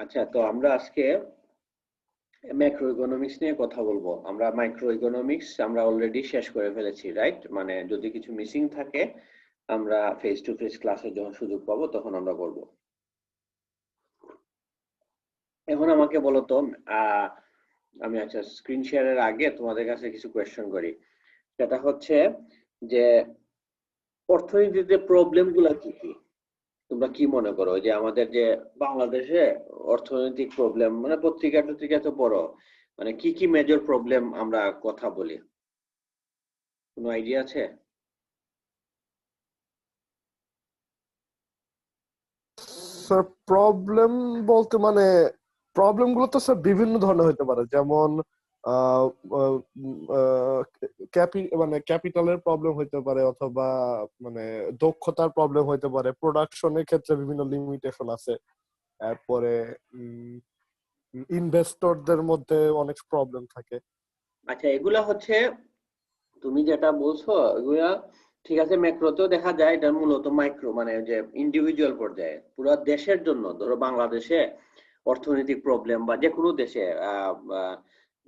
আচ্ছা, তো আমরা আজকে ম্যাক্রো ইকোনমিক্স নিয়ে কথা বলবো। আমরা মাইক্রো ইকোনমিক্স আমরা অলরেডি শেষ করে ফেলেছি, রাইট? মানে যদি কিছু মিসিং থাকে আমরা ফেস টু ফেস ক্লাসে যখন সুযোগ পাবো তখন আমরা করব। এখন আমাকে বলো তো, আহ আমি আচ্ছা স্ক্রিন শেয়ারের আগে তোমাদের কাছে কিছু কোয়েশ্চেন করি। সেটা হচ্ছে যে অর্থনীতিতে প্রবলেম গুলা কি কি? তোমরা কি মনে করো যে আমাদের যে বাংলাদেশে অর্থনৈতিক প্রবলেম, মানে পত্রিকা টত্রিকা তো পড়ো, মানে কি কি মেজর প্রবলেম আমরা কথা বলি, কোনো আইডিয়া আছে? স্যার প্রবলেম বলতে মানে প্রবলেম গুলো তো স্যার বিভিন্ন ধরনের হতে পারে, যেমন মানে ক্যাপিটালের প্রবলেম হইতে পারে, অথবা মানে দক্ষতার প্রবলেম হইতে পারে, প্রোডাকশনের ক্ষেত্রে বিভিন্ন লিমিটেশন আছে। তারপরে ইনভেস্টরদের মধ্যে অনেক প্রবলেম থাকে। আচ্ছা, এগুলা হচ্ছে তুমি যেটা বলছো এগুলা ঠিক আছে, ম্যাক্রোতেও দেখা যায়, এটা মূলত মাইক্রো মানে যে ইন্ডিভিজুয়াল পর্যায়ে পুরো দেশের জন্য। ধরো বাংলাদেশে অর্থনৈতিক প্রবলেম বা যে কোনো দেশে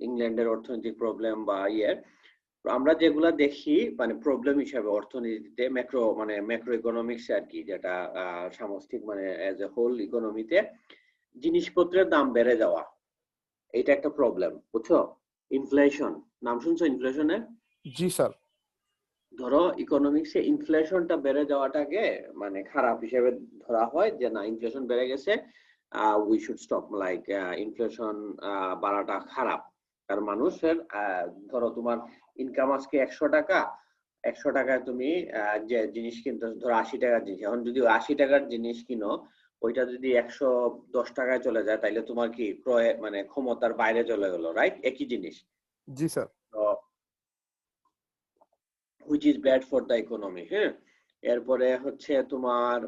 ইংল্যান্ডের অর্থনৈতিক প্রবলেম বা আমরা যেগুলা দেখি মানে প্রবলেম হিসাবে অর্থনীতিতে, ম্যাক্রো ইকোনমিক্স আর কি, যেটা সামষ্টিক মানে এজ এ হোল ইকোনমিতে জিনিসপত্রের দাম বেড়ে যাওয়া, এটা একটা প্রবলেম, বুঝছো? ইনফ্লেশন, নাম শুনছো ইনফ্লেশনের? জি স্যার। ধরো ইকোনমিক্সে ইনফ্লেশনটা বেড়ে যাওয়াটাকে মানে খারাপ হিসেবে ধরা হয়, যে না ইনফ্লেশন বেড়ে গেছে, we should stop, like inflation বাড়াটা খারাপ। কারণ মানুষের ধরো তোমার ইনকাম আজকে 100 টাকা, 100 টাকায় তুমি যে জিনিস কিনতে, ধরো 80 টাকার জিনিস, এখন যদি 80 টাকার জিনিস কিনো, ওইটা যদি 110 টাকায় চলে যায়, তাইলে তোমার কি ক্রয় মানে ক্ষমতার বাইরে চলে গেলো, রাইট? একই জিনিস। জি স্যার। তো which is bad for the economy, হ্যাঁ। এরপরে হচ্ছে তোমার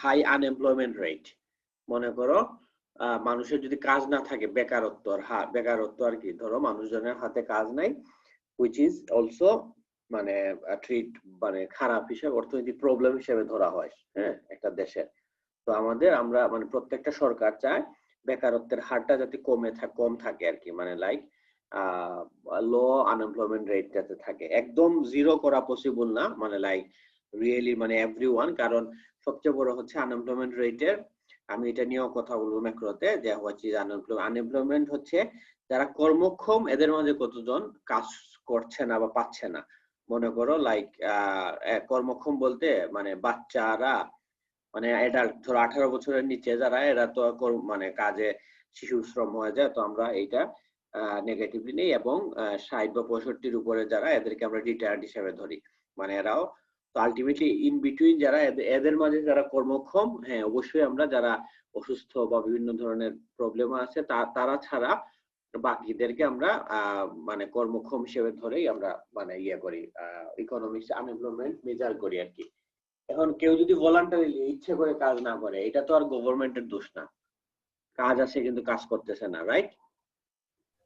হাই আনএমপ্লয়মেন্ট রেট। মনে করো মানুষের যদি কাজ না থাকে, বেকারত্বর হার, বেকারত্ব আর কি, ধরো মানুষজনের হাতে কাজ নাই, which is also মানে ট্রিট মানে খারাপ হিসেবে, অর্থনৈতিক প্রবলেম হিসেবে ধরা হয়, হ্যাঁ, একটা দেশের। তো আমরা মানে প্রত্যেকটা সরকার চায় বেকারত্বের হারটা যাতে কম থাকে আর কি, মানে লাইক লো আনএমপ্লয়মেন্ট রেট যাতে থাকে। একদম জিরো করা পসিবল না, মানে লাইক রিয়েলি মানে এভরিওয়ান, কারণ সবচেয়ে বড় হচ্ছে আনএমপ্লয়মেন্ট রেটের। আমি এটা নিয়েও কথা বলবো ম্যাক্রোতে, যে হচ্ছে আনএমপ্লয়মেন্ট হচ্ছে যারা কর্মক্ষম এদের মাঝে কতজন কাজ করছে না বা পাচ্ছে না। মনে করো লাইক কর্মক্ষম বলতে মানে বাচ্চারা, মানে অ্যাডাল্ট, ধরো 18 বছরের নিচে যারা, এরা তো মানে কাজে শিশু শ্রম হয়ে যায়, তো আমরা এইটা নেগেটিভলি নেই। এবং 60 বা 65-র উপরে যারা, এদেরকে আমরা রিটায়ার্ড হিসেবে ধরি, মানে এরাও তো আলটিমেটলি ইন বিটুইন যারা, এদের মাঝে যারা কর্মক্ষম, হ্যাঁ অবশ্যই আমরা যারা অসুস্থ বা বিভিন্ন ধরনের প্রবলেম আছে তারা ছাড়া বাকিদেরকে আমরা মানে কর্মক্ষম হিসেবে ধরেই আমরা মানে করি, ইকোনমিক্স আনএমপ্লয়মেন্ট মেজার করি আর কি। এখন কেউ যদি ভলান্টারিলি ইচ্ছে করে কাজ না করে, এটা তো আর গভর্নমেন্টের দোষ না। কাজ আছে কিন্তু কাজ করতেছে না, রাইট?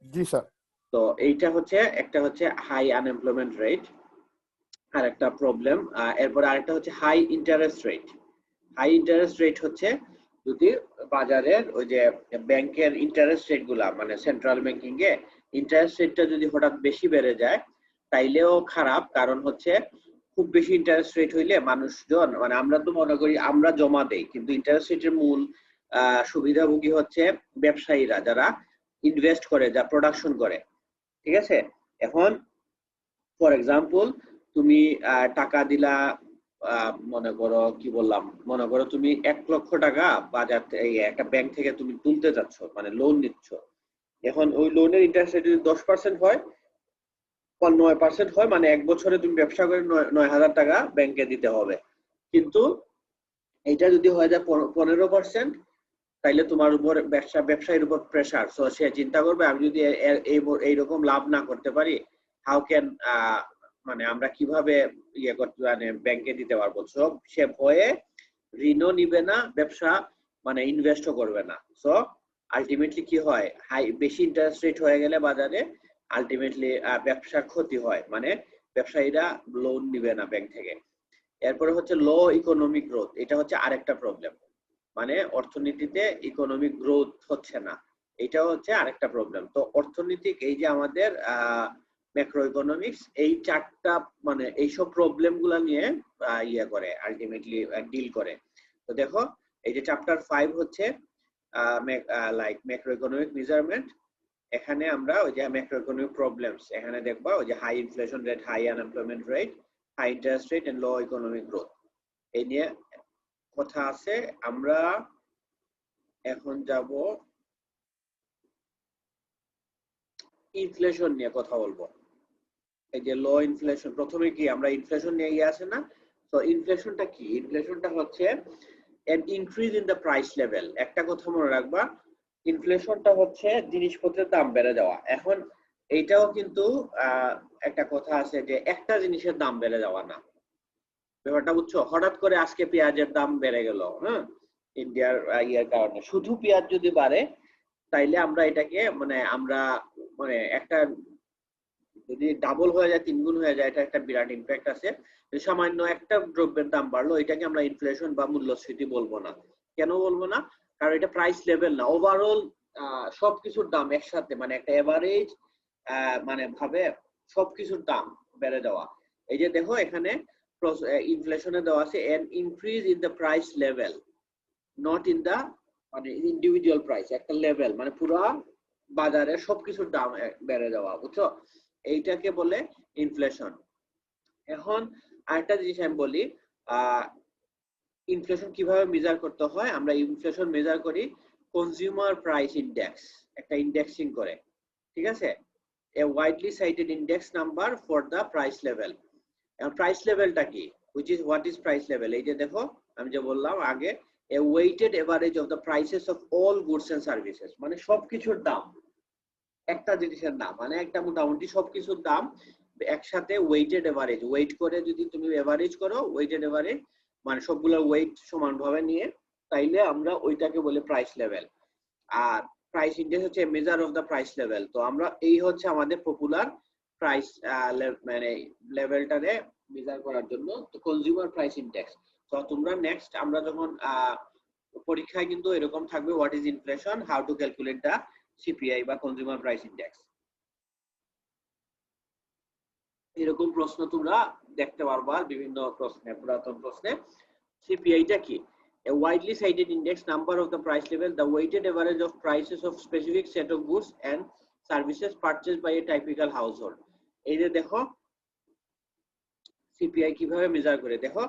জি স্যার। তো এইটা হচ্ছে একটা হচ্ছে হাই আনএমপ্লয়মেন্ট রেট, আর একটা প্রবলেম। এরপরে আরেকটা হচ্ছে high interest rate. High interest rate হচ্ছে যদি বাজারের ওই যে ব্যাংকের ইন্টারেস্ট রেট গুলা, মানে সেন্ট্রাল ব্যাংকিং এ ইন্টারেস্ট রেটটা যদি হঠাৎ বেশি বেড়ে যায়, তাইলেও খারাপ। কারণ হচ্ছে খুব বেশি ইন্টারেস্ট রেট হইলে মানুষজন, মানে আমরা তো মনে করি আমরা জমা দেই, কিন্তু ইন্টারেস্ট রেটের মূল সুবিধাভোগী হচ্ছে ব্যবসায়ীরা, যারা ইনভেস্ট করে, যা প্রোডাকশন করে, ঠিক আছে? এখন ফর এক্সাম্পল তুমি টাকা দিলা, মনে করো কি বললাম, মনে করো তুমি 1 লক্ষ টাকা বাজার এই একটা ব্যাংক থেকে তুমি তুলতে যাচ্ছ, মানে লোন নিচ্ছ। এখন ওই লোনের ইন্টারেস্ট রেট যদি 10% হয় বা 9% হয়, মানে 1 বছরে তুমি ব্যবসা করে 9,000 টাকা ব্যাংকে দিতে হবে। কিন্তু এটা যদি হয়ে যায় 15%, তাইলে তোমার উপর ব্যবসায়ীর উপর প্রেসার। সো সে চিন্তা করবে, আমি যদি এইরকম লাভ না করতে পারি, হাউ ক্যান মানে আমরা কিভাবে করতে, মানে ব্যাংকে দিতে পারবো। সো সে ভয়ে ঋণও নিবে না, ব্যবসা মানে ইনভেস্টও করবে না। সো আলটিমেটলি কি হয়, বেশি ইন্টারেস্ট রেট হয়ে গেলে বাজারে আলটিমেটলি ব্যবসার ক্ষতি হয়, মানে ব্যবসায়ীরা লোন নিবে না ব্যাংক থেকে। এরপরে হচ্ছে লো ইকোনমিক গ্রোথ, এটা হচ্ছে আরেকটা প্রবলেম। মানে অর্থনীতিতে ইকোনমিক গ্রোথ হচ্ছে না, এটাও হচ্ছে আরেকটা প্রবলেম। তো অর্থনৈতিক এই যে আমাদের ম্যাক্রো ইকোনমিক্স এই চারটা মানে এইসব প্রবলেম গুলা নিয়ে ইয়ে করে আলটিমেটলি ডিল করে। তো দেখো এই যে চ্যাপ্টার 5 হচ্ছে লাইক ম্যাক্রো ইকোনমিক মেজারমেন্ট। এখানে আমরা ওই যে ম্যাক্রো ইকোনমিক প্রবলেমস এখানে দেখবা ওই যে high inflation rate, high unemployment rate, high interest rate and low economic growth, এই নিয়ে কথা আছে। আমরা এখন যাব ইনফ্লেশন নিয়ে কথা বলবো। এই যে লো ইনফ্লেশন, প্রথমে কি আমরা ইনফ্লেশন নিয়ে গিয়ে আছে না? তো ইনফ্লেশনটা কি? ইনফ্লেশনটা হচ্ছে an increase in the price level। একটা কথা মনে রাখবা, ইনফ্লেশনটা হচ্ছে জিনিসপত্রের দাম বেড়ে যাওয়া। এখন এইটাও কিন্তু একটা কথা আছে যে একটা জিনিসের দাম বেড়ে যাওয়া না, ব্যাপারটা বুঝছো? হঠাৎ করে আজকে পেঁয়াজের দাম বেড়ে গেল, হ্যাঁ, ইন্ডিয়ার ইয়ের কারণে। শুধু পেঁয়াজ যদি বাড়ে তাইলে আমরা এটাকে মানে আমরা মানে একটা যদি ডাবল হয়ে যায়, 3 গুণ হয়ে যায়, এটা একটা বিরাট ইমপ্যাক্ট আছে। সামান্য একটা দ্রব্যের দাম বাড়লো, এটাকে আমরা ইনফ্লেশন বা মূল্যস্ফীতি বলবো না। কেন বলবো না? কারণ এটা প্রাইস লেভেল না, ওভারঅল সবকিছুর দাম একসাথে মানে একটা এভারেজ মানে ভাবে সবকিছুর দাম বেড়ে যাওয়া। এই যে দেখো এখানে ইনফ্লেশনে দেওয়া আছে an increase in the price level not in the মানে ইন্ডিভিজুয়াল প্রাইস, একটা লেভেল মানে পুরো বাজারে সবকিছুর দাম বেড়ে যাওয়া, বুঝছো? এইটাকে বলে ইনফ্লেশন। এখন আরেকটা জিনিস আমি বলি, ইনফ্লেশন কিভাবে মেজার করতে হয়। আমরা ইনফ্লেশন মেজার করি কনজিউমার প্রাইস ইন্ডেক্স, একটা ইন্ডেক্সিং করে, ঠিক আছে? a widely cited index number for the price level। এখন প্রাইস লেভেলটা কি? what is price level? এই যে দেখো আমি যে বললাম আগে, a weighted average of the prices of all goods and services, মানে সবকিছুর দাম, একটা জিনিসের দাম মানে একটা মোটামুটি সবকিছুর দাম একসাথে ওয়েটেড এভারেজ, ওয়েট করে যদি তুমি এভারেজ করো, ওয়েটেড এভারেজ মানে সবগুলোর ওয়েট সমানভাবে নিয়ে, তাইলে আমরা ওইটাকে বলি প্রাইস লেভেল। আর প্রাইস ইন্ডেক্স হচ্ছে measure of the price level. তো আমরা এই হচ্ছে আমাদের পপুলার প্রাইস মানে লেভেলটারে মেজার করার জন্য তো কনজিউমার প্রাইস ইন্ডেক্স। তো তোমরা নেক্সট আমরা যখন পরীক্ষায় কিন্তু এরকম থাকবে what is inflation, how to calculate the CPI বা কনজিউমার প্রাইস ইন্ডেক্স, এরকম প্রশ্ন তোমরা দেখতে পারবা বিভিন্ন প্রশ্নে, পুরাতন প্রশ্নে। সিপিআইটা কি? A widely cited index number of the price level, the weighted average of prices of specific set of goods and services purchased by a typical household। এই যে দেখো সিপিআই কিভাবে মেজার করে, দেখো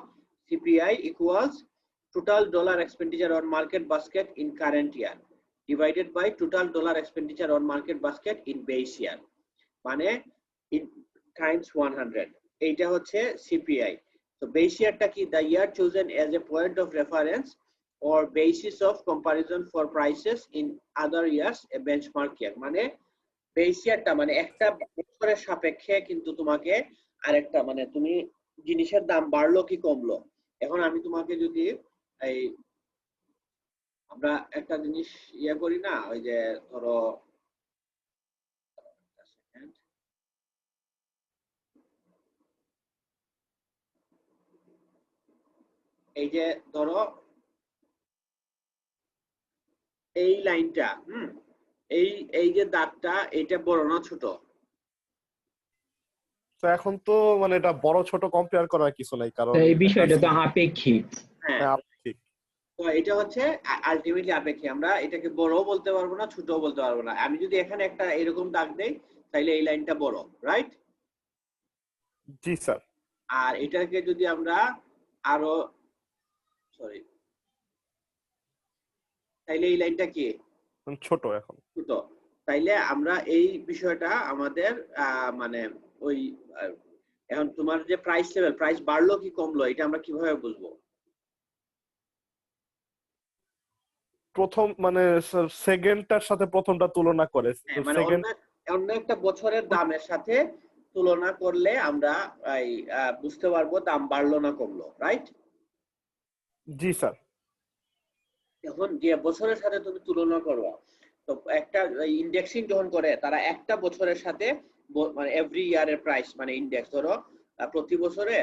CPI equals total dollar expenditure on market basket in current year divided by total dollar expenditure on market basket in base year, মানে times 100। এইটা হচ্ছে CPI. তো বেস ইয়ারটা কি? the year chosen as a point of reference or basis of comparison for prices in other years, a benchmark year। মানে base ইয়ারটা মানে একটা বছরের সাপেক্ষে কিন্তু তোমাকে আরেকটা মানে তুমি জিনিসের দাম বাড়লো কি কমলো। এখন আমি তোমাকে যদি এই আমরা একটা জিনিস ইয়ে করি না, ওই যে ধরো এই যে ধরো এই লাইনটা, এই এই যে দাগটা, এটা বড় না ছোট? তো এখন তো মানে এটা বড় ছোট কম্পেয়ার করার কিছু নাই, কারণ এই বিষয়টা তো আপেক্ষিক। হ্যাঁ, আপেক্ষিক। তো এটা হচ্ছে আলটিমেটলি আপেক্ষিক। আমরা এটাকে বড়ও বলতে পারবো না, ছোটও বলতে পারবো না। আমি যদি এখানে একটা এরকম দাগ দেই তাহলে এই লাইনটা বড়, রাইট? জি স্যার। আর এটাকে যদি আমরা আরো সরি, তাইলে এই লাইনটা কি? ছোট, এখন ছোট। তাইলে আমরা এই বিষয়টা আমাদের মানে ওই এখন তোমার যে প্রাইস লেভেল, প্রাইস বাড়লো কি কমলো, এটা আমরা কিভাবে বুঝবো? প্রথম মানে সেকেন্ডটার সাথে প্রথমটা তুলনা করে, মানে অন্য একটা বছরের দামের সাথে তুলনা করলে আমরা বুঝতে পারবো দাম বাড়লো না কমলো, রাইট? জি স্যার। এখন যে বছরের সাথে তুমি তুলনা করো, তো একটা ইন্ডেক্সিং যখন করে তারা একটা বছরের সাথে মানে এভরি ইয়ারের প্রাইস মানে ইন্ডেক্স ধরো প্রতি বছরে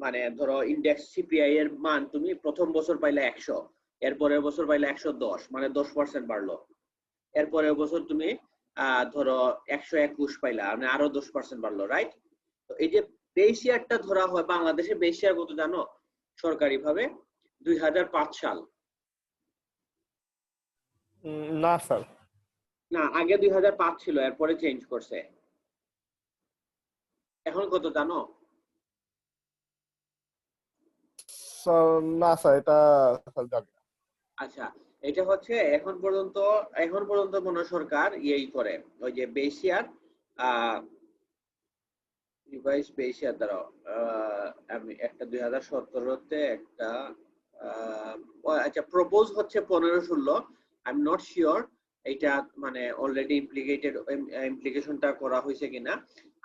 মানে ধরো ইন্ডেক্স সিপিআই এর মান তুমি প্রথম বছর পাইলে 100, এরপরের বছর পাইলে 110, মানে 10% বাড়লো। এরপরের বছর তুমি ধরো 121 পাইলা, মানে আরো 10% বাড়লো, রাইট? তো এই যে বেস ইয়ারটা ধরা হয়, বাংলাদেশে বেস ইয়ার কত জানো সরকারি ভাবে? 2005 সাল। না স্যার। না, আগে 2005 ছিল, এরপরে চেঞ্জ করছে। এখন কত জানো? না স্যার, এটা স্যার জানি না। আচ্ছা, এটা হচ্ছে এখন পর্যন্ত মনে সরকার ইয়েই করে, ওই যে base year revise base year দ্বারা আমি একটা 2017-তে একটা আচ্ছা প্রপোজ হচ্ছে 15-16, আই এম নট শিওর এটা মানে অলরেডি ইমপ্লিকেশনটা করা হয়েছে কিনা।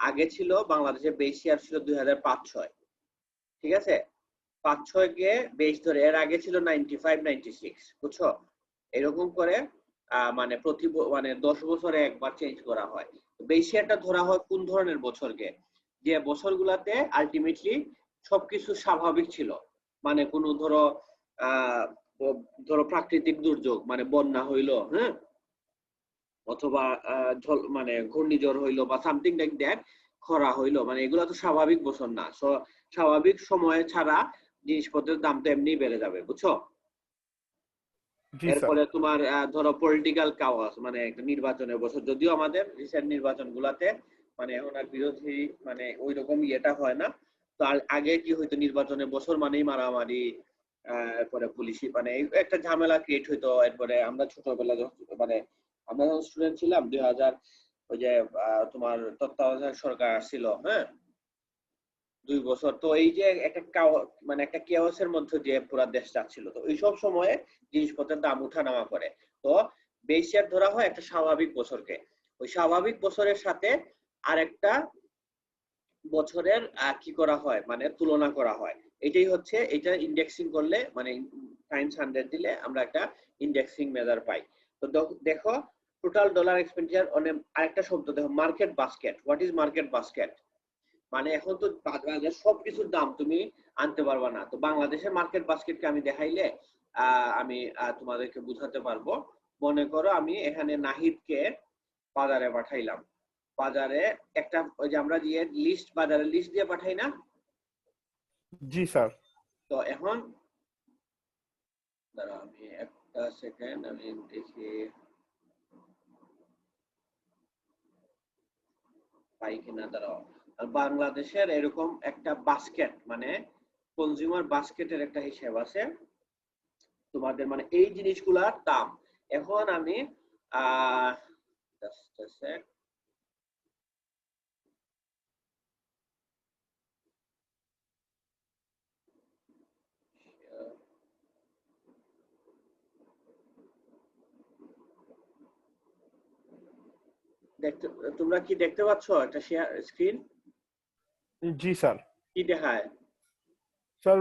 আগে ছিল বাংলাদেশে বেস ইয়ার ছিল 2005-06, ঠিক আছে? 5-6 কে বেস ধরে, এর আগে ছিল 95-96, বুঝছো? এরকম করে মানে মানে 10 বছরে একবার চেঞ্জ করা হয়। বেস ইয়ারটা ধরা হয় কোন ধরনের বছরকে? যে বছরগুলাতে আলটিমেটলি সবকিছু স্বাভাবিক ছিল, মানে কোনো ধরো প্রাকৃতিক দুর্যোগ, মানে বন্যা হইলো, হ্যাঁ, অথবা মানে ঘূর্ণিঝড় হইলো বা সামথিং লাইক দ্যাট, খরা হইলো, মানে এগুলো তো স্বাভাবিক বছর না। সো স্বাভাবিক সময়ে ছাড়া জিনিসপত্রের দাম তো এমনি বেড়ে যাবে, বুঝছো? জি স্যার। এরপরে তোমার ধরো পলিটিক্যাল কাওয়াস, মানে একটা নির্বাচনের বছর, যদিও আমাদের রিসেন্ট নির্বাচন গুলাতে মানে ওনার বিরোধী মানে ওই রকম ইয়েটা হয় না। তো আগে কি হইতো, নির্বাচনের বছর মানেই মারামারি, এরপরে পুলিশি মানে একটা ঝামেলা ক্রিয়েট হইতো। এরপরে আমরা ছোটবেলা মানে আমরা যখন স্টুডেন্ট ছিলাম 2000, ওই যে তোমার তত্ত্বাবধায়ক সরকার ছিল, হ্যাঁ, 2 বছর, তো এই যে একটা মানে একটা কেওয়াসের মধ্যে দিয়ে পুরো দেশ যাচ্ছিল। তো এইসব সময়ে জিনিসপত্রের দাম উঠানামা করে। তো বেস ইয়ার ধরা হয় একটা স্বাভাবিক বছরকে, ওই স্বাভাবিক বছরের সাথে আরেকটা বছরের কি করা হয়, মানে তুলনা করা হয়। এটাই হচ্ছে, এটা ইন্ডেক্সিং করলে মানে টাইমস 100 দিলে আমরা একটা ইন্ডেক্সিং মেজার পাই। তো দেখো টোটাল ডলার এক্সপেন্ডিচার আরেকটা শব্দ দেখো, market basket. What is market basket? মানে এখন তো বাজারে সবকিছুর দাম তুমি আনতে পারবা না। তো বাংলাদেশের মার্কেট বাস্কেটকে আমি দেখাইলে আমি তোমাদেরকে বুঝাতে পারবো। মনে করো আমি এখানে নাহিদকে বাজারে পাঠাইলাম, বাজারে একটা ওই যে আমরা দিয়ে লিস্ট, বাজারে লিস্ট দিয়ে পাঠাই না? জি স্যার। তো এখন দাঁড়াও আমি একটা সেকেন্ড, আমি দেখি পাই কিনা, দাঁড়াও। বাংলাদেশের এরকম একটা বাস্কেট, মানে কনজিউমার বাস্কেটের একটা হিসাব আছে তোমাদের, মানে এই জিনিসগুলার দাম। এখন আমি just a sec, দেখতে, তোমরা কি দেখতে পাচ্ছ একটা শেয়ার স্ক্রিন? জি স্যার। কি দেখায়? স্যার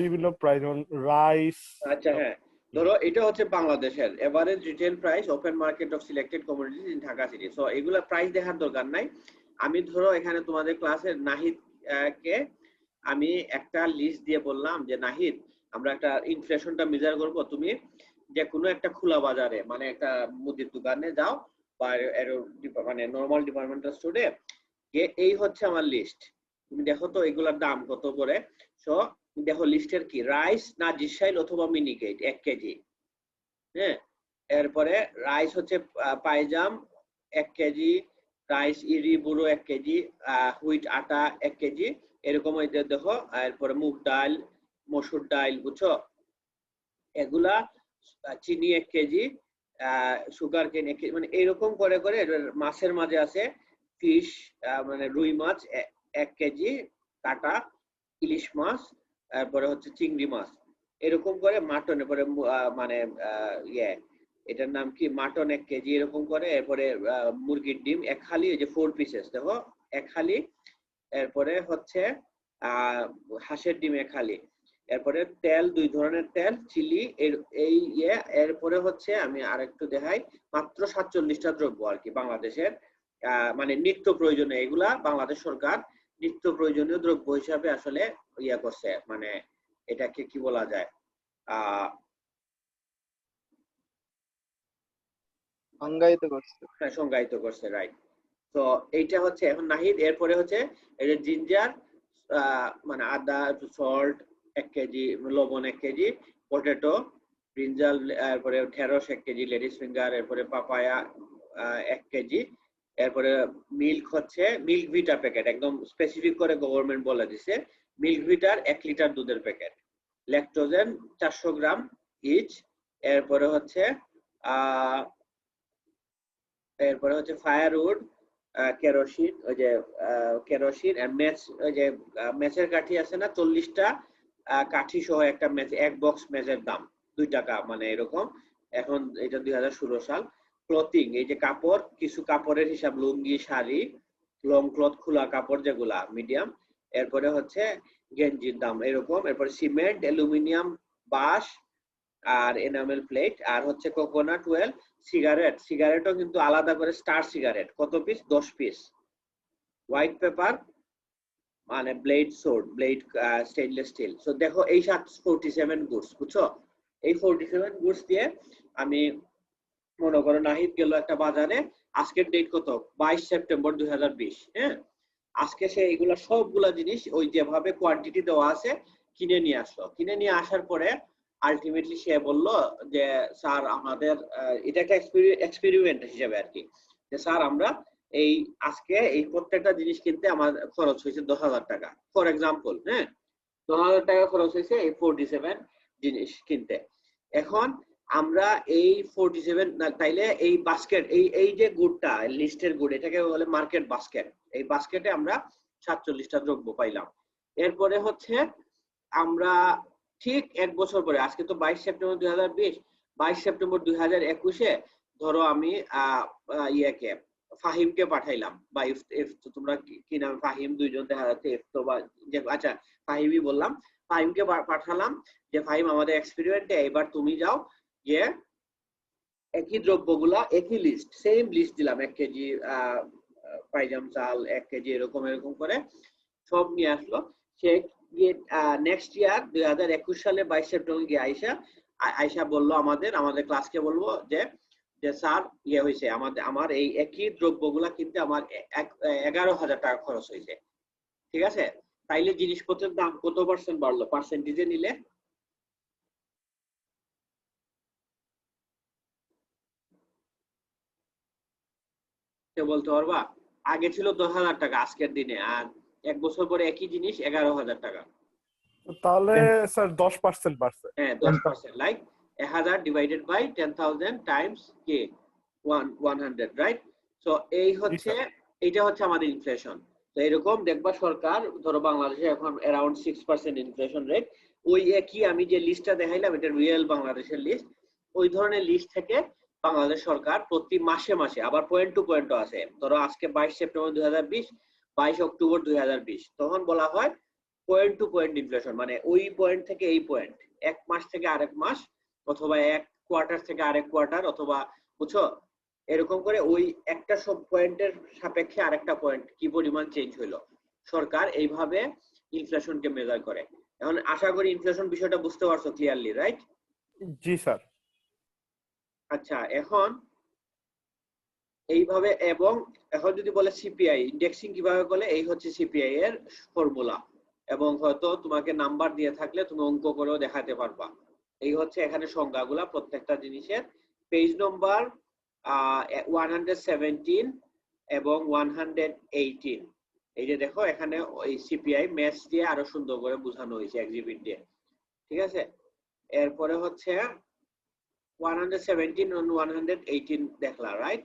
বিভিন্ন প্রাইস, যেমন রাইস। আচ্ছা হ্যাঁ, ধরো এটা হচ্ছে বাংলাদেশের average retail price open market of selected commodities in Dhaka city. So এগুলা প্রাইস দেখার দরকার নাই। আমি ধরো এখানে তোমাদের ক্লাসের নাহিদ কে আমি একটা লিস্ট দিয়ে বললাম যে নাহিদ আমরা একটা ইনফ্লেশনটা মেজার করব, তুমি যে কোনো একটা খোলা বাজারে মানে একটা মুদির দোকানে যাও বা মানে নরমাল ডিপার্টমেন্টাল স্টোরে যে এই হচ্ছে আমার লিস্ট, তুমি দেখো তো এগুলার দাম কত করে। সো দেখো লিস্টের কি, রাইস নাজিরশাইল অথবা মিনিকেট 1 কেজি, হ্যাঁ, এরপরে রাইস হচ্ছে পাইজাম 1 কেজি, রাইস ইরি বুড়ো 1 কেজি, হুইট আটা 1 কেজি, এরকম দেখো। এরপরে মুগ ডাল, মসুর ডাল, বুঝছো, এগুলা চিনি 1 কেজি, সুগার কেন 1 কেজি, মানে এরকম করে করে। মাছের মাঝে আছে ফিশ, মানে রুই মাছ 1 কেজি কাটা, ইলিশ মাছ, তারপরে হচ্ছে চিংড়ি মাছ, এরকম করে মাটন, এরপরে মানে ইয়ে এটার নাম কি, মাটন 1 কেজি, এরকম করে। এরপরে মুরগির ডিম 1 হালি, এই যে 4 পিসেস দেখো 1 হালি। এরপরে হচ্ছে হাঁসের ডিম 1 হালি। এরপরে তেল 2 ধরনের তেল, চিলি, এই ইয়ে। এরপরে হচ্ছে আমি আরেকটু দেখাই, মাত্র 47টা দ্রব্য আর কি বাংলাদেশের মানে নিত্য প্রয়োজনীয়, এগুলা বাংলাদেশ সরকার নিত্য প্রয়োজনীয় দ্রব্য হিসাবে আসলে ইয়া করছে, মানে এটাকে কি বলা যায়, সংজ্ঞায়িত করছে। হ্যাঁ, সংজ্ঞায়িত করছে, রাইট। তো এইটা হচ্ছে এখন নাহিদ। এরপরে হচ্ছে এই যে জিঞ্জার, মানে আদা, সল্ট 1 কেজি, লবণ 1 কেজি, পটেটো, ব্রিঞ্জাল, এরপরে ঢেঁড়স 1 কেজি, লেডিস ফিঙ্গার, এরপরে পাপায়া 1 কেজি, এরপরে মিল্ক হচ্ছে মিল্ক ভিটা প্যাকেট, একদম স্পেসিফিক করে গভর্নমেন্ট বলে দিছে মিল্ক ভিটার 1 লিটার দুধের প্যাকেট, ল্যাকটোজেন 400 গ্রাম ইচ, এরপরে হচ্ছে ফায়ারউড, কেরোসিন, ওই যে কেরোসিন আর ম্যাচ, ওই যে ম্যাচের কাঠি আছে না, 40টা কাঠি সহ একটা ম্যাচ, এক বক্স ম্যাচের দাম 2 টাকা, মানে এরকম। এখন এটা 2016 সাল। ক্লথিং, এই যে কাপড়, কিছু কাপড়ের হিসাব, লুঙ্গি, শাড়ি, লং ক্লথ, খোলা কাপড় যেগুলা মিডিয়াম, এরপরে হচ্ছে গেঞ্জির দাম এরকম, এরপরে সিমেন্ট, অ্যালুমিনিয়াম, বাঁশ আর এনামেল প্লেট, আর হচ্ছে কোকোনাট ওয়েল, সিগারেটও কিন্তু আলাদা করে, স্টার সিগারেট কত পিস, 10 পিস, হোয়াইট পেপার, মানে blade sword, blade stainless steel. So দেখো এই 47 গুডস, বুঝছো? এই 47 গুডস দিয়ে আমি, মনে করো নাহিদ গেল একটা বাজারে, আজকের ডেট কত, 22 সেপ্টেম্বর 2020, হ্যাঁ, আজকে সে এইগুলা সবগুলা জিনিস ওই যেভাবে কোয়ান্টিটি দেওয়া আছে কিনে নিয়ে আসলো। কিনে নিয়ে আসার পরে আলটিমেটলি সে বলল যে স্যার আমাদের, এটা একটা এক্সপেরিমেন্ট হিসেবে আর কি, যে স্যার আমরা এই আজকে এই প্রত্যেকটা জিনিস কিনতে আমার খরচ হয়েছে 10,000 টাকা, ফর এক্সাম্পল, হ্যাঁ, 10,000 টাকা খরচ হয়েছে এই 47 জিনিস কিনতে। এখন আমরা এই 47, তাইলে এই বাস্কেট, এই যে গুড়টা, লিস্টের গুড়, এটাকে বলে মার্কেট বাস্কেট। এই বাস্কেটে আমরা 47টা দ্রব্য পাইলাম। এরপরে হচ্ছে আমরা ঠিক 1 বছর পরে, আজকে তো 22 সেপ্টেম্বর 2020, 22 সেপ্টেম্বর 2021-এ ধরো আমি ইয়াকে ফাহিমকে পাঠাইলাম, বা ইফ তো তোমরা কি নাম, ফাহিম, দুইজন দেখা যাচ্ছে, ইফ তো বা আচ্ছা ফাহিমই বললাম, ফাহিমকে পাঠালাম যে ফাহিম আমাদের এক্সপেরিমেন্টে এবার তুমি যাও, যে একই দ্রব্যগুলা, একই লিস্ট, সেম লিস্ট দিলাম, 1 কেজি পাইজাম চাল, 1 কেজি, এরকম এরকম করে সব নিয়ে আসলো। সে গিয়ে নেক্সট ইয়ার 2021 সালে 22 সেপ্টেম্বর গিয়ে আয়শা বললো আমাদের ক্লাসকে বলবো যে স্যার ইয়ে হয়েছে, আমার এই একই দ্রব্যগুলা কিনতে আমার 11,000 টাকা খরচ হয়েছে। ঠিক আছে, তাইলে জিনিসপত্রের দাম কত পার্সেন্ট বাড়লো, পার্সেন্টেজে নিলে? বলতে পারবা? আগে ছিল 10,000 টাকা আজকের দিনে, আর 1 বছর পরে একই জিনিস 11,000 টাকা। তাহলে স্যার 10% বাড়ছে। হ্যাঁ, 10%, লাইক 1000 ডিভাইডেড বাই 10,000 টাইমস কে 100, রাইট? সো এই হচ্ছে, এইটা হচ্ছে আমাদের ইনফ্লেশন। তো এরকম দেখবা সরকার, ধরো বাংলাদেশে এখন অ্যারাউন্ড 6% ইনফ্লেশন রেট, ওই একই আমি যে লিস্টটা দেখাইলাম, এটা রিয়েল বাংলাদেশের লিস্ট, ওই ধরনের লিস্ট থেকে বাংলাদেশ সরকার প্রতি মাসে মাসে, আবার পয়েন্ট টু পয়েন্টও আছে, ধরো আজকে 22 সেপ্টেম্বর 2020, 22 অক্টোবর 2020, তখন বলা হয় পয়েন্ট টু পয়েন্ট ইনফ্লেশন, মানে ওই পয়েন্ট থেকে এই পয়েন্ট, এক মাস থেকে আরেক মাস, অথবা এক কোয়ার্টার থেকে আরেক কোয়ার্টার, অথবা, বুঝছো, এরকম করে ওই একটা সব পয়েন্টের সাপেক্ষে আরেকটা পয়েন্ট কি পরিমাণ চেঞ্জ হইলো, সরকার এইভাবে ইনফ্লেশনকে মেজার করে। এখন আশা করি ইনফ্লেশন বিষয়টা বুঝতে পারছো ক্লিয়ারলি, রাইট? জি স্যার। আচ্ছা, এখন এইভাবে, এবং এখন যদি বলে সিপিআই ইন্ডেক্সিং কিভাবে বলে, এই হচ্ছে সিপিআই এর ফর্মুলা, এবং হয়তো তোমাকে নাম্বার দিয়ে থাকলে তুমি অঙ্ক করেও দেখাতে পারবা। এই হচ্ছে এখানে সংজ্ঞাগুলা প্রত্যেকটা জিনিসের, পেজ নম্বর 117 এবং 118। এই যে দেখো এখানে ওই সিপিআই ম্যাথস দিয়ে আরো সুন্দর করে বোঝানো হয়েছে এক্সিবিট দিয়ে, ঠিক আছে? এরপরে হচ্ছে 117 এবং 118 দেখলা, রাইট?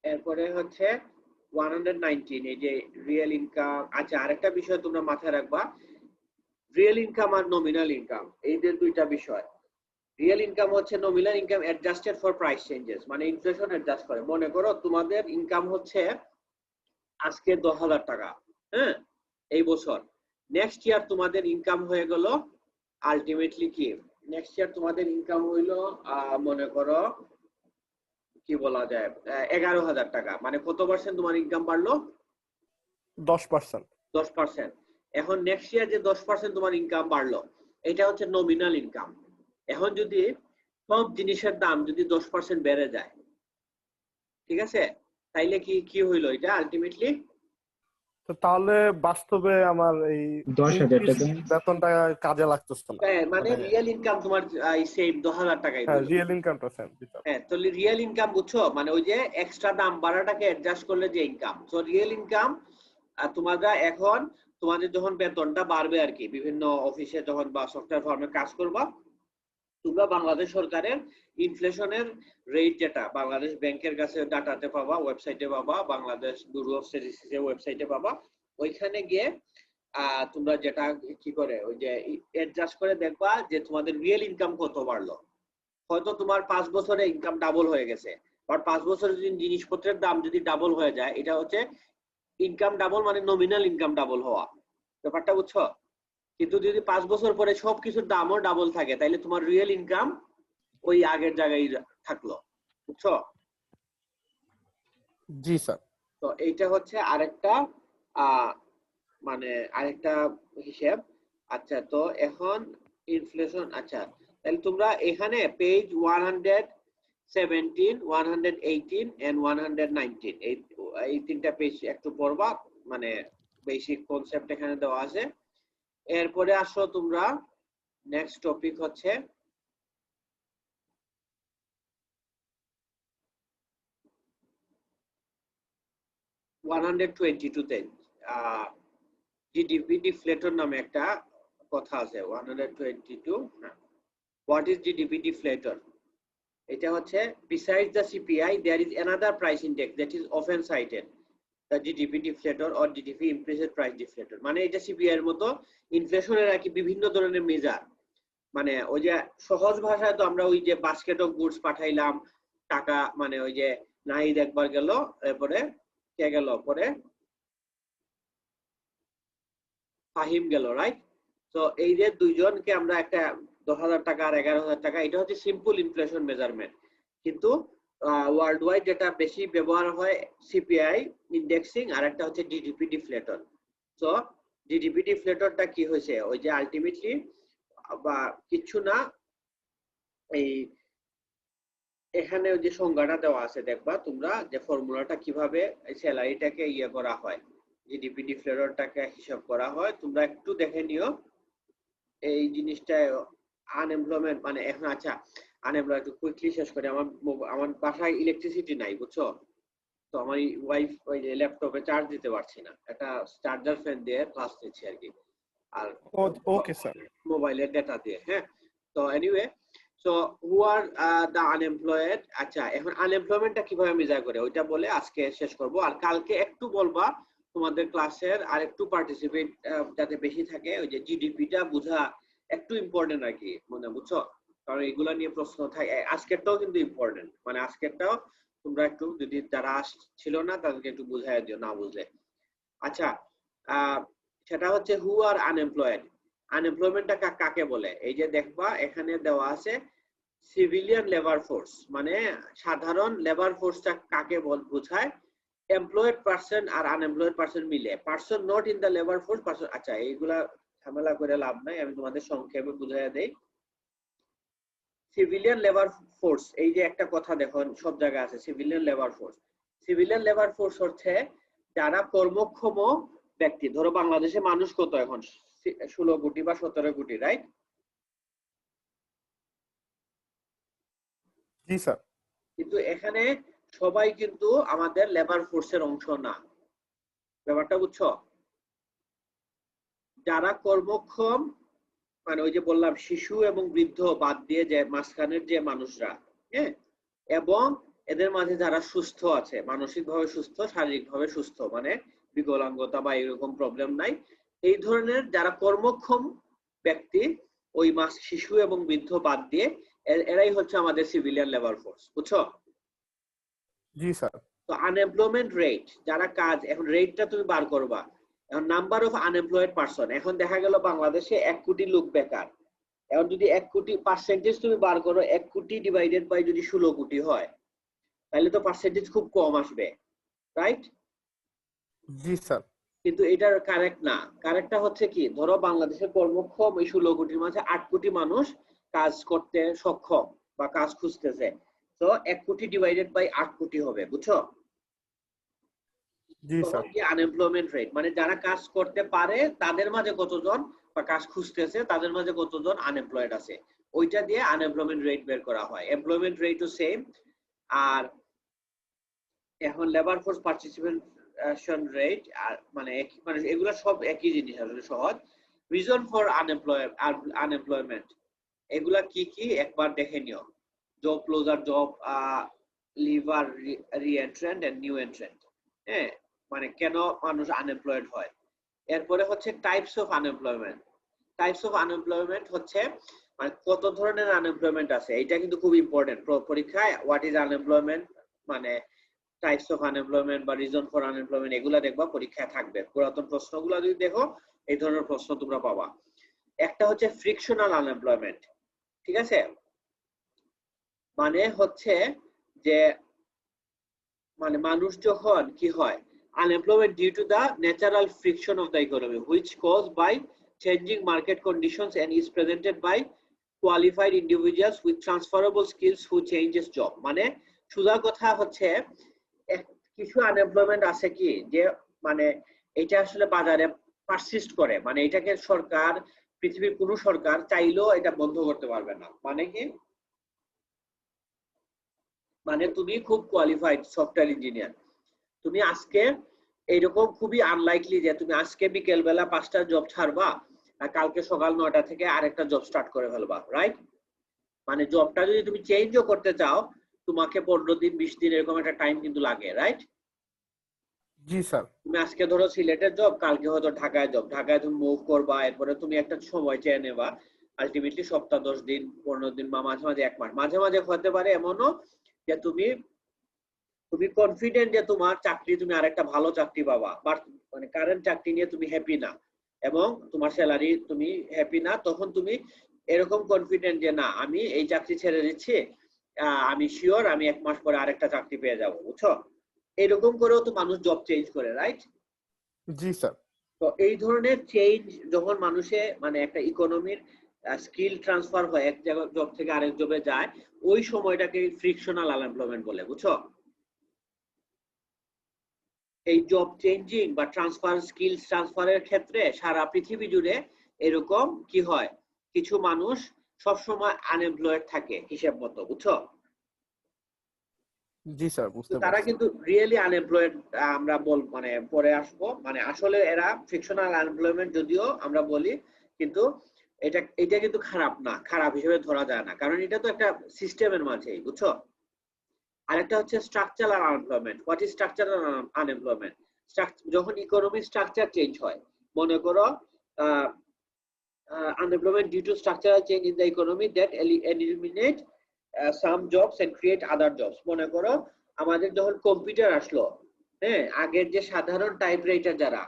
এরপরে হচ্ছে 119, এই যে রিয়েল ইনকাম। আচ্ছা, আরেকটা বিষয় তোমরা মাথায় রাখবা, রিয়েল ইনকাম আর নমিনাল ইনকাম, এই যে দুইটা বিষয়। রিয়েল ইনকাম হচ্ছে nominal income adjusted for price changes, মানে ইনফ্লেশন অ্যাডজাস্ট করে। মনে করো তোমাদের ইনকাম হচ্ছে আজকে 10,000 টাকা, হ্যাঁ, এই বছর, নেক্সট ইয়ার তোমাদের ইনকাম হয়ে গেল, আলটিমেটলি কি নেক্সট ইয়ার তোমাদের ইনকাম হইলো মনে করো কি বলা যায় 11,000 টাকা, মানে কত পার্সেন্ট তোমার ইনকাম বাড়লো? 10%। 10%। এখন নেক্সট ইয়ার যে 10% তোমার ইনকাম বাড়লো, এটা হচ্ছে নমিনাল ইনকাম। এখন যদি সব জিনিসের দাম যদি 10% বেড়ে যায়, ঠিক আছে, তাইলে কি কি হইলো এটা আলটিমেটলি? তো তাহলে বাস্তবে আমার এই 10,000 টাকা বেতনটা কাজে লাগতেছে না, মানে রিয়েল ইনকাম তোমার সেম 10,000 টাকাই হ্যাঁ হইলো। রিয়েল ইনকামটা সেম। হ্যাঁ, তো রিয়েল ইনকাম বুঝছো, মানে ওই যে এক্সট্রা দাম বাড়াটাকে অ্যাডজাস্ট করলে যে ইনকাম, তো রিয়েল ইনকাম তোমরা এখন তোমাদের যখন বেতনটা বাড়বে আর কি, বিভিন্ন অফিসে যখন বা সফটওয়্যার ফার্মে কাজ করবা, তোমরা বাংলাদেশ সরকারের ইনফ্লেশনের রেট যেটা বাংলাদেশ ব্যাংকের কাছে ডাটাতে পাবা, ওয়েবসাইটে পাবা, বাংলাদেশ ব্যুরো অফ স্ট্যাটিস্টিক্সের ওয়েবসাইটে পাবা, ওইখানে গিয়ে তোমরা যেটা কি করে ওই যে অ্যাডজাস্ট করে দেখবা যে তোমাদের রিয়েল ইনকাম কত বাড়লো। হয়তো তোমার 5 বছরে ইনকাম ডাবল হয়ে গেছে, বাট 5 বছরে যদি জিনিসপত্রের দাম যদি ডাবল হয়ে যায়, এটা হচ্ছে ইনকাম ডাবল, মানে নমিনাল ইনকাম ডাবল হওয়া, ব্যাপারটা বুঝছো? কিন্তু যদি 5 বছর পরে সবকিছুর দামও ডাবল থাকে, তাহলে তোমার রিয়েল ইনকাম ওই আগের জায়গায় থাকলো, বুঝছো? জি স্যার। তো এইটা হচ্ছে আরেকটা মানে আরেকটা হিসাব। আচ্ছা, তো এখন ইনফ্লেশন, আচ্ছা তাহলে তোমরা এখানে পেজ 117, 118 and 119 এই তিনটা পেজ একটু পড়বা, মানে বেসিক কনসেপ্ট এখানে দেওয়া আছে। এরপরে আসো তোমরা, নেক্সট টপিক হচ্ছে জিডিপি ডিফ্লেটর নামে একটা কথা আছে। 122, হোয়াট ইজ জিডিপি ডিফ্লেটর? এটা হচ্ছে besides the CPI there is another price index that is often cited, the GDP deflator or GDP implicit price deflator। মানে এটা সিপিআই এর মতো ইনফ্লেশনের আর কি বিভিন্ন ধরনের মেজার। মানে ওই যে সহজ ভাষায় তো আমরা ওই যে বাস্কেট অফ গুডস পাঠাইলাম টাকা, মানে ওই যে নাহিদ একবার গেল, এরপরে কে গেল, পরে ফাহিম গেল, রাইট? তো এই যে দুইজনকে আমরা একটা 10,000 টাকা আর 11,000 টাকা, এটা হচ্ছে সিম্পল ইনফ্লেশন মেজারমেন্ট। কিন্তু ওয়ার্ল্ড ওয়াইড যেটা বেশি ব্যবহার হয় সিপিআই ইন্ডেক্সিং, আর একটা হচ্ছে জিডিপি ডিফ্লেটর। তো জিডিপি ডিফ্লেটরটা কি হয়েছে, ওই যে আলটিমেটলি বা কিছু না, এই এখানে ওই যে সংজ্ঞাটা দেওয়া আছে, দেখবা তোমরা যে ফর্মুলাটা কিভাবে স্যালারিটাকে ইয়ে করা হয়, জিডিপি ডিফ্লেটরটাকে হিসাব করা হয়, তোমরা একটু দেখে নিও এই জিনিসটা। আনএমপ্লয়মেন্ট মানে এখন, আচ্ছা আনএমপ্লয়েড একটু কুইকলি শেষ করে, আমার বাসায় ইলেকট্রিসিটি নাই, বুঝছো? তো আমার ওয়াইফ ওই যে ল্যাপটপে চার্জ দিতে পারছি না, একটা চার্জার ফ্যান দিয়ে ক্লাস নিচ্ছি আর কি, আর ওকে স্যার। মোবাইলের ডেটা দিয়ে। হ্যাঁ, তো anyway, so who are the unemployed. আচ্ছা, এখন আনএমপ্লয়মেন্টটা কিভাবে মেজার করে ওইটা বলে আজকে শেষ করব, আর কালকে একটু বলবা তোমাদের ক্লাসের আর একটু পার্টিসিপেট যাতে বেশি থাকে, ওই যে জিডিপিটা বোঝা একটু ইম্পর্টেন্ট আর কি, মানে বুঝছো? কারণ এগুলা নিয়ে প্রশ্ন থাকে, আজকেরটাও কিন্তু ইম্পর্টেন্ট, মানে আজকেরটাও তোমরা একটু যদি যারা ছিল না তাদেরকে একটু বুঝাই দিও না বুঝলে। আচ্ছা, সেটা হচ্ছে হু আর আনএমপ্লয়েড। আনএমপ্লয়মেন্টটা কাকে বলে? এই যে দেখবা এখানে দেওয়া আছে সিভিলিয়ান লেবার ফোর্স, মানে সাধারণ লেবার ফোর্সটা কাকে বোঝায়? এমপ্লয়েড পারসন আর আনএমপ্লয়েড পারসন মিলে, person not in the labour force person. আচ্ছা, এইগুলা ঝামেলা করে লাভ নাই, আমি তোমাদের সংক্ষেপে বুঝাইয়া দেই। সিভিলিয়ান লেবার ফোর্স, এই যে একটা কথা দেখো সব জায়গায় আছে civilian labour force. Civilian labour force হচ্ছে যারা কর্মক্ষম ব্যক্তি। ধরো বাংলাদেশে মানুষ কত এখন? 16 কোটি বা 17 কোটি, রাইট? জি স্যার। কিন্তু এখানে সবাই কিন্তু আমাদের লেবার ফোর্সের অংশ না, ব্যাপারটা বুঝছো? যারা কর্মক্ষম, মানে ওই যে বললাম শিশু এবং বৃদ্ধ বাদ দিয়ে যে মাঝখানের যে মানুষরা, হ্যাঁ, এবং এদের মাঝে যারা সুস্থ আছে, মানসিকভাবে সুস্থ, শারীরিকভাবে সুস্থ, মানে বিকলাঙ্গতা বা এরকম প্রবলেম নাই, এই ধরনের যারা কর্মক্ষম ব্যক্তি, ওই শিশু এবং বৃদ্ধ বাদ দিয়ে এরাই হচ্ছে আমাদের সিভিলিয়ান লেবার ফোর্স, বুঝছো? জি স্যার। তো আনএমপ্লয়মেন্ট রেট, যারা কাজ, এখন রেটটা তুমি বার করবা। এখন নাম্বার অফ আনএমপ্লয়েড পারসন, এখন দেখা গেল বাংলাদেশে 1 কোটি লোক বেকার। এখন যদি 1 কোটি পার্সেন্টেজ তুমি বার করো, 1 কোটি ডিভাইডেড বাই যদি 16 কোটি হয়, তাহলে তো পার্সেন্টেজ খুব কম আসবে, রাইট? জি স্যার। কিন্তু এটার কারেক্ট না। কারেক্টটা হচ্ছে কি, ধরো বাংলাদেশের কর্মক্ষম এই 16 কোটির মাঝে 8 কোটি মানুষ কাজ করতে সক্ষম বা কাজ খুঁজতেছে, তো 1 কোটি ডিভাইডেড বাই 8 কোটি হবে, বুঝছো? জি স্যার। তখন কি আনএমপ্লয়মেন্ট রেট, মানে যারা কাজ করতে পারে তাদের মাঝে কতজন, বা কাজ খুঁজতেছে তাদের মাঝে কতজন আনএমপ্লয়েড আছে, ওইটা দিয়ে আনএমপ্লয়মেন্ট রেট বের করা হয়। Employment রেটও same. আর এখন লেবার ফোর্স পার্টিসিপেশন রেট, আর মানে মানে এগুলো সব একই জিনিস, আসলে সহজ। রিজন ফর আনএমপ্লয়মেন্ট এগুলা কি কি একবার দেখে নিও। Job closure, job leaver reentrant and new entrant. হ্যাঁ, মানে কেন মানুষ আনএমপ্লয়েড হয়। এরপরে হচ্ছে types of unemployment. Types of unemployment হচ্ছে মানে কত ধরনের আনএমপ্লয়মেন্ট আছে, এটা কিন্তু খুব ইম্পর্টেন্ট পরীক্ষায়। হোয়াট ইজ আনএমপ্লয়মেন্ট, মানে টাইপস অফ আনএমপ্লয়মেন্ট বা রিজন ফর আনএমপ্লয়মেন্ট, এগুলা দেখবা পরীক্ষায় থাকবে। পুরাতন প্রশ্নগুলো যদি দেখো এই ধরনের প্রশ্ন তোমরা পাবা। একটা হচ্ছে ফ্রিকশনাল আনএমপ্লয়মেন্ট, ঠিক আছে? মানে হচ্ছে যে মানে মানুষ যখন কি হয়, unemployment due to the natural friction of the economy which caused by changing market conditions and is presented by qualified individuals with transferable skills who changes job। মানে সোজা কথা হচ্ছে কিছু আনএমপ্লয়মেন্ট আছে কি যে মানে এটা আসলে বাজারে পারসিস্ট করে, মানে এটাকে সরকার, পৃথিবীর কোনো সরকার চাইলেও এটা বন্ধ করতে পারবে না। মানে কি, মানে তুমি খুব কোয়ালিফাইড সফটওয়্যার ইঞ্জিনিয়ার, তুমি আজকে এইরকম খুবই আনলাইকলি যে তুমি আজকে বিকেল বেলা 5টার জব ছাড়বা আর কালকে সকাল 9টা থেকে আরেকটা জব স্টার্ট করে ফেলবা, রাইট? মানে জবটা যদি তুমি চেঞ্জও করতে চাও তোমাকে 15 দিন 20 দিন এরকম একটা টাইম কিন্তু লাগে, রাইট? জি স্যার। তুমি আজকে ধরো সিলেটের জব, কালকে হয়তো ঢাকায় জব, ঢাকায় তুমি মুভ করবা, এরপরে তুমি একটা সময় চেয়ে নেবা, আলটিমেটলি সপ্তাহ 10 দিন 15 দিন বা মাঝে মাঝে 1 মাস, মাঝে মাঝে হতে পারে এমনও যে তুমি কনফিডেন্ট যে তোমার চাকরি, তুমি আরেকটা ভালো চাকরি পাবা, বাট মানে কারেন্ট চাকরি নিয়ে তুমি হ্যাপি না এবং তোমার স্যালারি তুমি হ্যাপি না, তখন তুমি এরকম কনফিডেন্ট যে না আমি এই চাকরি ছেড়ে দিচ্ছি, আমি শিওর আমি 1 মাস পরে আরেকটা চাকরি পেয়ে যাবো, বুঝছো? এরকম করেও তো মানুষ জব চেঞ্জ করে, রাইট? জি স্যার। তো এই ধরনের চেঞ্জ যখন মানুষে মানে একটা ইকোনমির স্কিল ট্রান্সফার হয়, এক জায়গা জব থেকে আরেক জবে যায়, ওই সময়টাকে ফ্রিকশনাল আনএমপ্লয়মেন্ট বলে, বুঝছো? এই জব চেঞ্জিং বা ট্রান্সফার, স্কিলস ট্রান্সফারের ক্ষেত্রে সারা পৃথিবী জুড়ে এরকম কি হয়, কিছু মানুষ সবসময় আনএমপ্লয়েড থাকে হিসেব মতো, বুঝছো? জি স্যার, বুঝতে তারা পারছি। কিন্তু রিয়েলি আনএমপ্লয়েড আমরা মানে পরে আসবো, মানে আসলে এরা ফিকশনাল আনএমপ্লয়মেন্ট যদিও আমরা বলি, কিন্তু এটা কিন্তু খারাপ না, খারাপ হিসেবে ধরা যায় না, কারণ এটা তো একটা সিস্টেমের মাঝেই, বুঝছো? আরেকটা হচ্ছে structural unemployment. What is structural unemployment? যখন ইকোনমি স্ট্রাকচার চেঞ্জ হয়, মনে করো unemployment due to structural change in the economy that eliminate some jobs and create other jobs। মনে করো আমাদের যখন কম্পিউটার আসলো, হ্যাঁ, আগের যে সাধারণ টাইপরাইটার যারা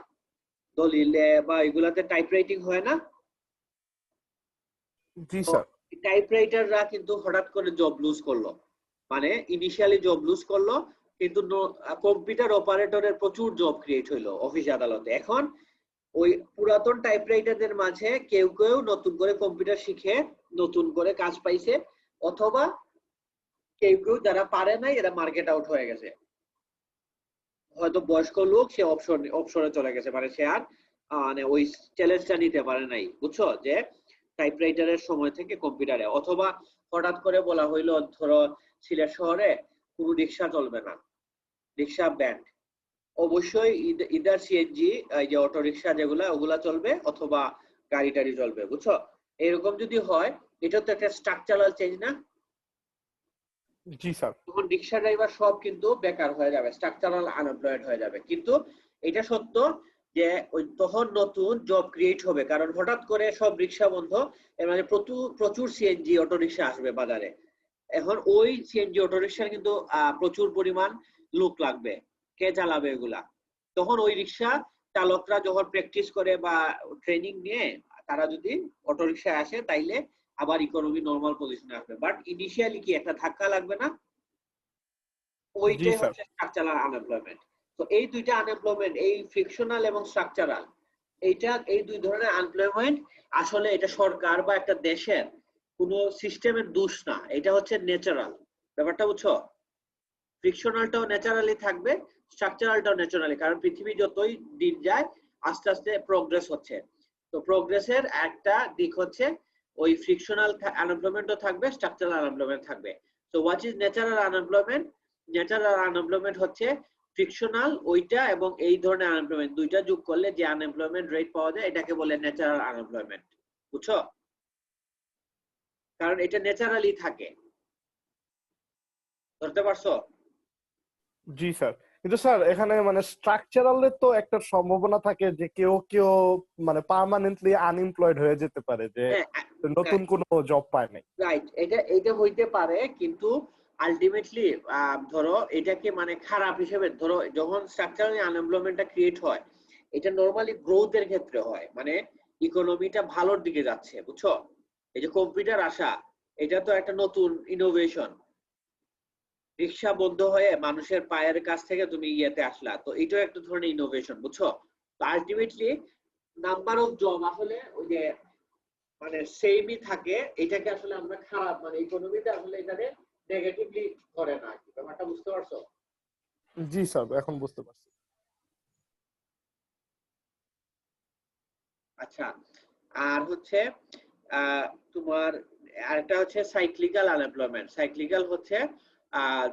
দলিলে বা এগুলাতে টাইপরাইটিং হয় না, জি স্যার। টাইপরাইটাররা কিন্তু হঠাৎ করে জব লুজ করলো, মানে ইনিশিয়ালি জব লুজ করলো, কিন্তু কম্পিউটার অপারেটরের প্রচুর জব ক্রিয়েট হইলো অফিস আদালতে। এখন ওই পুরাতন টাইপরাইটারদের মাঝে কেউ কেউ নতুন করে কম্পিউটার শিখে নতুন করে কাজ পাইছে, অথবা কেউ কেউ যারা পারে নাই এরা মার্কেট আউট হয়ে গেছে, হয়তো বয়স্ক লোক সে অপশনে চলে গেছে, মানে সে আর মানে ওই চ্যালেঞ্জটা নিতে পারে নাই, বুঝছো? যে টাইপরাইটারের সময় থেকে কম্পিউটারে, অথবা হঠাৎ করে বলা হইলো ধরো সিলেট শহরে কোনো রিক্সা চলবে না, রিক্সা ব্যান্ড, অবশ্যই ইদার সিএনজি এই যে অটো রিক্সা যেগুলা ওগুলা চলবে, অথবা গাড়ি টাড়ি চলবে, বুঝছো? এরকম যদি হয় এটা তো একটা স্ট্রাকচারাল চেঞ্জ না? জি স্যার। তখন রিক্সা ড্রাইভার সব কিন্তু বেকার হয়ে যাবে, স্ট্রাকচারাল আনএমপ্লয়েড হয়ে যাবে। কিন্তু এটা সত্য যে ওই তখন নতুন জব ক্রিয়েট হবে, কারণ হঠাৎ করে সব রিক্সা বন্ধ, এর মানে প্রচুর সিএনজি অটো রিক্সা আসবে বাজারে। এখন ওই সিএনজি অটো রিক্সার কিন্তু প্রচুর পরিমাণ লোক লাগবে, কে চালাবে এগুলা? তখন ওই রিক্সা চালকরা যখন প্র্যাকটিস করে বা ট্রেনিং নিয়ে তারা যদি অটো রিক্সায় আসে, তাইলে আবার ইকোনমি নরমাল পজিশনে আসবে। বাট ইনিশিয়ালি কি একটা ধাক্কা লাগবে না? জি ওইটাই স্যার। হচ্ছে স্ট্রাকচারাল আনএমপ্লয়মেন্ট। তো এই দুইটা আনএমপ্লয়মেন্ট, এই ফ্রিকশনাল এবং স্ট্রাকচারাল, এই দুই ধরনের আনএমপ্লয়মেন্ট আসলে এটা সরকার বা একটা দেশের কোনো সিস্টেমের দোষ না, এটা হচ্ছে ন্যাচারাল। ব্যাপারটা বুঝছো? ফ্রিকশনালটাও ন্যাচারালি থাকবে, স্ট্রাকচারালটাও ন্যাচারালি, কারণ পৃথিবী যতই দিন যায় আস্তে আস্তে প্রোগ্রেস হচ্ছে। তো প্রোগ্রেসের একটা দিক হচ্ছে ওই ফ্রিকশনাল আনএমপ্লয়মেন্টও থাকবে, স্ট্রাকচারাল আনএমপ্লয়মেন্ট থাকবে। তো what is natural unemployment? Natural unemployment হচ্ছে ফ্রিকশনাল ওইটা এবং এই ধরনের আনএমপ্লয়মেন্ট দুইটা যোগ করলে যে আনএমপ্লয়মেন্ট রেট পাওয়া যায় এটাকে বলে ন্যাচারাল আনএমপ্লয়মেন্ট। বুঝছো? কারণ এটা ন্যাচারালি থাকে। ধরতে পারছো? জি স্যার, কিন্তু স্যার এখানে মানে স্ট্রাকচারালের তো একটা সম্ভাবনা থাকে যে কেউ কেউ মানে পার্মানেন্টলি আনএমপ্লয়েড হয়ে যেতে পারে, যে নতুন কোনো জব পায় নাই। রাইট, এটা হইতে পারে, কিন্তু আলটিমেটলি ধরো এটাকে মানে খারাপ হিসেবে ধরো, যখন স্ট্রাকচারাল আনএমপ্লয়মেন্টটা ক্রিয়েট হয় এটা নরমালি গ্রোথের ক্ষেত্রে হয়, মানে ইকোনমিটা ভালোর দিকে যাচ্ছে। বুঝছো? এই যে কম্পিউটার আসা, এটা তো একটা নতুন ইনোভেশন। রিক্সা বন্ধ হয়ে মানুষের পায়ের কাছ থেকে তুমি ইয়েতে আসলা, তো এটাও একটা ধরনের ইনোভেশন। বুঝছো? তো আলটিমেটলি নাম্বার অফ জব আসলে ওই যে মানে সেমই থাকে, এটাকে আসলে আমরা খারাপ মানে ইকোনমিতে আসলে এটাকে নেগেটিভলি ধরে না। কি ব্যাপারটা বুঝতে পারছো? জি স্যার, এখন বুঝতে পারছি। আচ্ছা, আর হচ্ছে তোমার আরেকটা হচ্ছে সাইক্লিক্যাল আনএমপ্লয়মেন্ট। সাইক্লিক্যাল হচ্ছে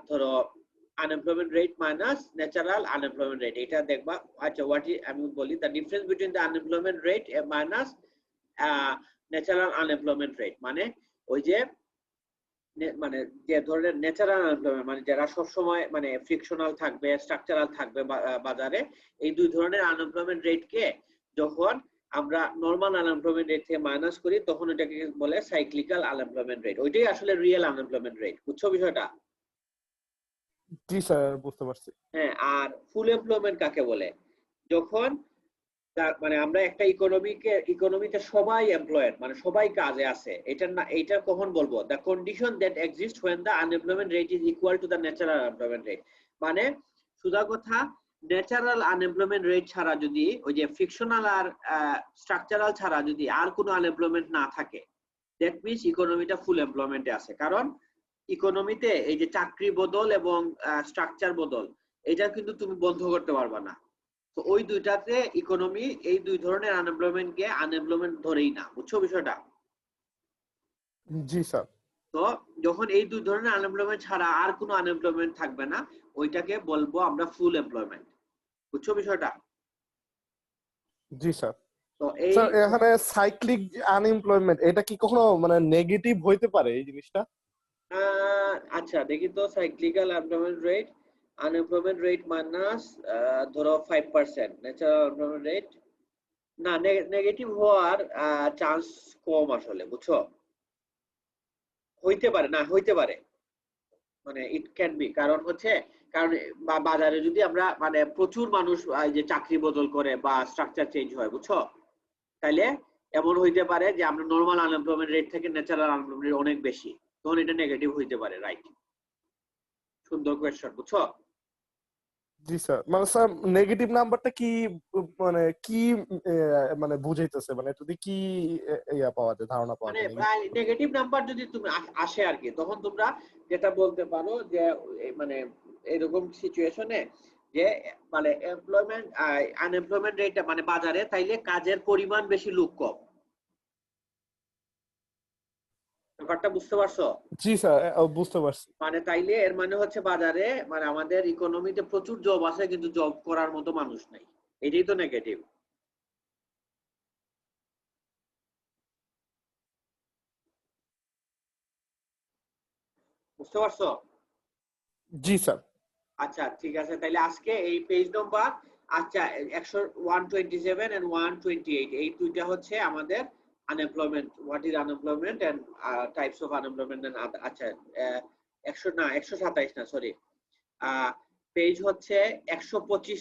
ধরো unemployment rate minus natural unemployment rate, এটা দেখবা। আচ্ছা, আমি বলি the difference between the unemployment rate minus natural unemployment rate, মানে ওই যে মানে যে ধরনের ন্যাচারাল আনএমপ্লয়মেন্ট মানে যারা সব সময় মানে ফ্রিকশনাল থাকবে, স্ট্রাকচারাল থাকবে বাজারে, এই দুই ধরনের আনএমপ্লয়মেন্ট রেটকে যখন আমরা নরমাল আনএমপ্লয়মেন্ট রেট থেকে মাইনাস করি তখন এটাকে বলে সাইক্লিক্যাল আনএমপ্লয়মেন্ট রেট। ওইটাই আসলে রিয়েল আনএমপ্লয়মেন্ট রেট। বুঝছো বিষয়টা? জি স্যার, বুঝতে পারছি। হ্যাঁ, আর ফুল এমপ্লয়মেন্ট কাকে বলে? যখন মানে আমরা একটা ইকোনমিতে সবাই এমপ্লয়েড, মানে সবাই কাজে আছে, এটা কখন বলবো? The condition that exist when the unemployment rate is equal to the natural unemployment rate। মানে সুদা কথা, ন্যাচারাল আনএমপ্লয়মেন্ট রেট ছাড়া যদি ওই যে ফিকশনাল আর স্ট্রাকচারাল ছাড়া যদি আর কোনো আনএমপ্লয়মেন্ট না থাকে, দ্যাট মিনস ইকোনমিটা ফুল এমপ্লয়মেন্টে আছে। কারণ ইকোনমিতে এই যে চাকরি বদল এবং স্ট্রাকচার বদল, এটা কিন্তু তুমি বন্ধ করতে পারবা না। তো ওই দুইটাতে ইকোনমি এই দুই ধরনের আনএমপ্লয়মেন্টকে আনএমপ্লয়মেন্ট ধরেই না। বুঝছো বিষয়টা? জি স্যার। তো যখন এই দুই ধরনের আনএমপ্লয়মেন্ট ছাড়া আর কোনো আনএমপ্লয়মেন্ট থাকবে না, ওইটাকে বলবো আমরা ফুল এমপ্লয়মেন্ট। বুঝছো বিষয়টা? জি স্যার। তো এই স্যার এখানে সাইক্লিক আনএমপ্লয়মেন্ট এটা কি কখনো মানে নেগেটিভ হইতে পারে এই জিনিসটা? আচ্ছা দেখি তো, সাইক্লিক্যাল আনএমপ্লয়মেন্ট রেট মাইনাস ধরো 5%, ন্যাচারাল আনএমপ্লয়মেন্ট রেট, না নেগেটিভ হওয়ার চান্স কম আসলে। বুঝছো? হইতে পারে, না হইতে পারে, মানে ইট ক্যান বি। কারণ হচ্ছে কারণ বাজারে যদি আমরা মানে প্রচুর মানুষ যে চাকরি বদল করে বা স্ট্রাকচার চেঞ্জ হয়, বুঝছো, তাইলে এমন হইতে পারে যে আমরা নরমাল আনএমপ্লয়মেন্ট রেট থেকে ন্যাচারাল আনএমপ্লয়মেন্ট রেট অনেক বেশি, তখন এটা নেগেটিভ হইতে পারে। রাইট, সুন্দর কোয়েশ্চন। বুঝছো? জি স্যার, মানে স্যার নেগেটিভ নাম্বারটা কি মানে কি মানে বুঝাইতেছে, মানে যদি কি ইয়া পাওয়া যায়, ধারণা পাওয়া মানে যায়? নেগেটিভ নাম্বার যদি তুমি আসে আর কি, তখন তোমরা যেটা বলতে পারো যে মানে এরকম সিচুয়েশনে যে মানে আনএমপ্লয়মেন্ট রেটটা মানে বাজারে তাইলে কাজের পরিমাণ বেশি, লোক কম। ব্যাপারটা বুঝতে পারছো? জি স্যার, বুঝতে পারছি। মানে তাইলে এর মানে হচ্ছে বাজারে মানে আমাদের ইকোনমিতে প্রচুর জব আছে কিন্তু জব করার মতো মানুষ নাই, এটাই তো নেগেটিভ। বুঝতে পারছো? জি স্যার। আচ্ছা ঠিক আছে, তাইলে আজকে এই পেজ নাম্বার আচ্ছা 127 and 128 এই দুইটা হচ্ছে আমাদের unemployment, what is unemployment and types of unemployment. আচ্ছা 100 না 127 না সরি, পেজ হচ্ছে 125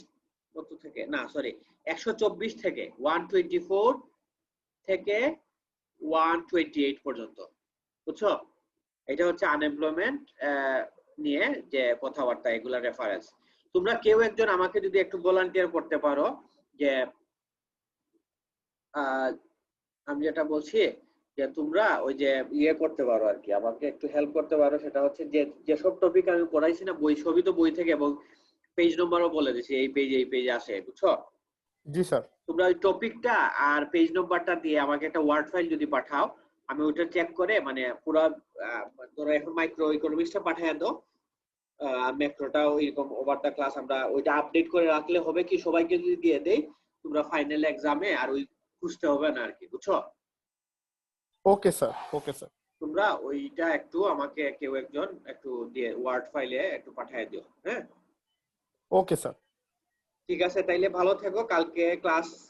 কত থেকে, না সরি 124 থেকে 124 থেকে 128 পর্যন্ত। বুঝছো? এটা হচ্ছে আনএমপ্লয়মেন্ট নিয়ে যে কথাবার্তা, এগুলা রেফারেন্স। তোমরা কেউ একজন আমাকে যদি একটু ভলান্টিয়ার করতে পারো যে আমি যেটা বলছি যে তোমরা ওই যে ইয়ে করতে পারো আর কি, আমাকে একটু হেল্প করতে পারো, সেটা হচ্ছে যে যেসব টপিক আমি পড়াইছি না বই, সবই তো বই থেকে, এবং পেজ নম্বরও বলে দিছি এই পেজে আসে, বুঝছো? জি স্যার। তোমরা ওই টপিকটা আর পেজ নম্বরটা দিয়ে আমাকে একটা ওয়ার্ড ফাইল যদি পাঠাও, আমি ওইটা চেক করে মানে পুরো ধরো এখন মাইক্রো ইকোনমিক্সটা পাঠিয়ে দাও, ম্যাক্রোটাও এরকম ওভার দ্য ক্লাস আমরা ওইটা আপডেট করে রাখলে হবে কি, সবাইকে যদি দিয়ে দেই তোমরা ফাইনাল এক্সামে আর ওই খুঁজতে হবে না আর কি, বুঝছো? Okay sir, okay sir. তোমরা ওইটা একটু আমাকে কেউ একজন একটু দিয়ে ওয়ার্ড ফাইলে একটু পাঠিয়ে দিও, হ্যাঁ? Okay sir. ঠিক আছে, তাইলে ভালো থেকো।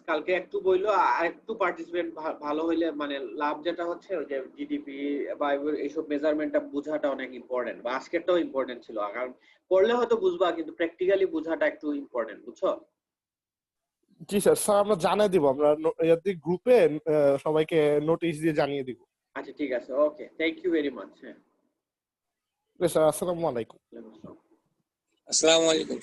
কালকে একটু বইলো আর একটু পার্টিসিপেন্ট ভালো হইলে মানে লাভ যেটা হচ্ছে ওই যে জিডিপি বা এইসব মেজারমেন্টটা বোঝাটা অনেক ইম্পর্টেন্ট, বা আজকেরটাও ইম্পর্টেন্ট ছিল, কারণ পড়লে হয়তো বুঝবা কিন্তু প্র্যাকটিক্যালি বোঝাটা একটু ইম্পর্টেন্ট, বুঝছো? জি স্যার, স্যার আমরা জানিয়ে দিব, আমরা গ্রুপে সবাইকে নোটিশ দিয়ে জানিয়ে দিব। আচ্ছা ঠিক আছে, ওকে, থ্যাংক ইউ ভেরি মাচ। হ্যাঁ, স্যার আসসালামু আলাইকুম। ওয়ালাইকুম আসসালাম। আসসালামু আলাইকুম।